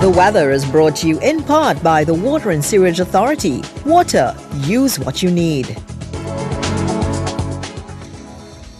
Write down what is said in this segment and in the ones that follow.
The weather is brought to you in part by the Water and Sewerage Authority. Water, use what you need.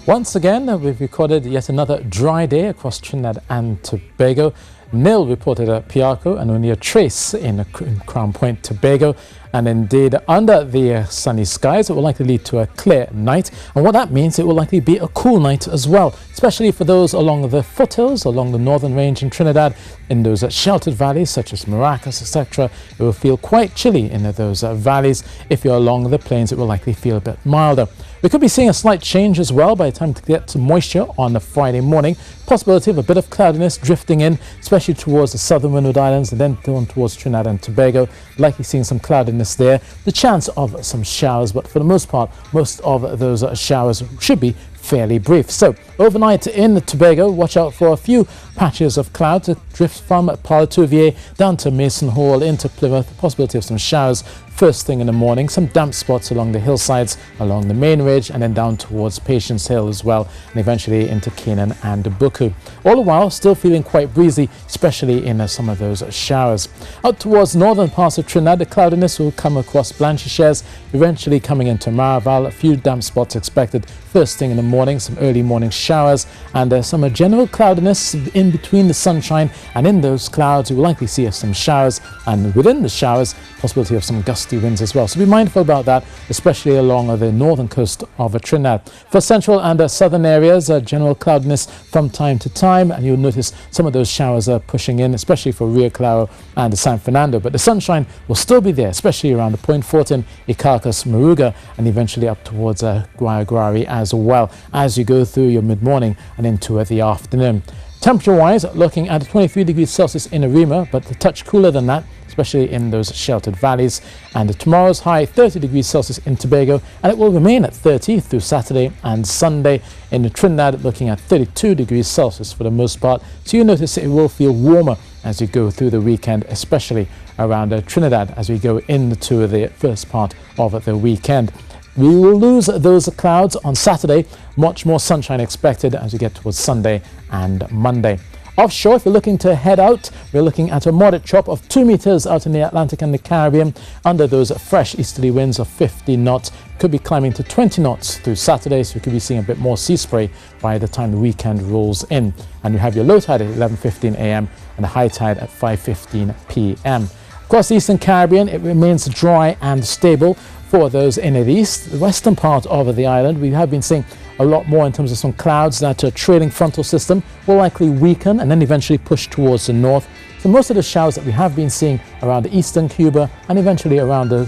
Once again, we've recorded yet another dry day across Trinidad and Tobago. Nil reported at Piarco and only a trace in Crown Point, Tobago. And indeed, under the sunny skies, it will likely lead to a clear night. And what that means, it will likely be a cool night as well, especially for those along the foothills, along the northern range in Trinidad, in those sheltered valleys such as Maracas, etc. It will feel quite chilly in those valleys. If you're along the plains, it will likely feel a bit milder. We could be seeing a slight change as well by the time to get to moisture on a Friday morning. Possibility of a bit of cloudiness drifting in, especially towards the southern Windward Islands and then down towards Trinidad and Tobago. Likely seeing some cloudiness there. The chance of some showers, but for the most part, most of those showers should be fairly brief. So overnight in Tobago, watch out for a few patches of clouds that drift from Parle-Touvier down to Mason Hall into Plymouth. Possibility of some showers first thing in the morning. Some damp spots along the hillsides, along the main ridge, and then down towards Patience Hill as well, and eventually into Canaan and Buku. All the while, still feeling quite breezy, especially in some of those showers. Out towards northern parts of Trinidad, the cloudiness will come across Blanchisseuse, eventually coming into Maraval. A few damp spots expected first thing in the morning, some early morning showers, and some general cloudiness in between the sunshine, and in those clouds you will likely see some showers, and within the showers, possibility of some gusty winds as well. So be mindful about that, especially along the northern coast of Trinidad. For central and southern areas, general cloudiness from time to time, and you'll notice some of those showers are pushing in, especially for Rio Claro and San Fernando. But the sunshine will still be there, especially around the Point Fortin, Icacos, Moruga, and eventually up towards Guayguari as well, as you go through your mid-morning and into the afternoon. Temperature-wise, looking at 23 degrees Celsius in Arima, but a touch cooler than that, especially in those sheltered valleys. And tomorrow's high, 30 degrees Celsius in Tobago, and it will remain at 30 through Saturday and Sunday. In Trinidad, looking at 32 degrees Celsius for the most part. So you notice it will feel warmer as you go through the weekend, especially around Trinidad as we go into the first part of the weekend. We will lose those clouds on Saturday. Much more sunshine expected as we get towards Sunday and Monday. Offshore, if you're looking to head out, we're looking at a moderate chop of 2 meters out in the Atlantic and the Caribbean under those fresh easterly winds of 50 knots. Could be climbing to 20 knots through Saturday, so we could be seeing a bit more sea spray by the time the weekend rolls in. And you have your low tide at 11:15 a.m. and the high tide at 5:15 p.m. Across the eastern Caribbean, it remains dry and stable. For those in the east, the western part of the island, we have been seeing a lot more in terms of some clouds. That trailing frontal system will likely weaken and then eventually push towards the north. So most of the showers that we have been seeing around the eastern Cuba and eventually around the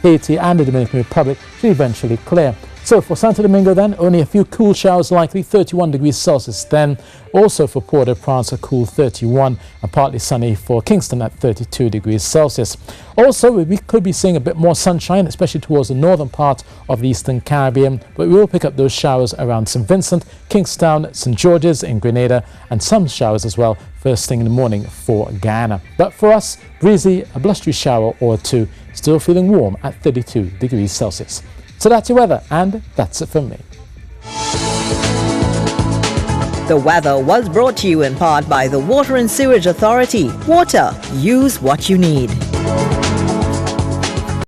Haiti and the Dominican Republic should eventually clear. So for Santo Domingo then, only a few cool showers likely, 31 degrees Celsius then. Also for Port-au-Prince, a cool 31, and partly sunny for Kingston at 32 degrees Celsius. Also, we could be seeing a bit more sunshine, especially towards the northern part of the eastern Caribbean, but we will pick up those showers around St. Vincent, Kingstown, St. George's in Grenada, and some showers as well first thing in the morning for Guyana. But for us, breezy, a blustery shower or two, still feeling warm at 32 degrees Celsius. So that's your weather, and that's it from me. The weather was brought to you in part by the Water and Sewerage Authority. Water, use what you need.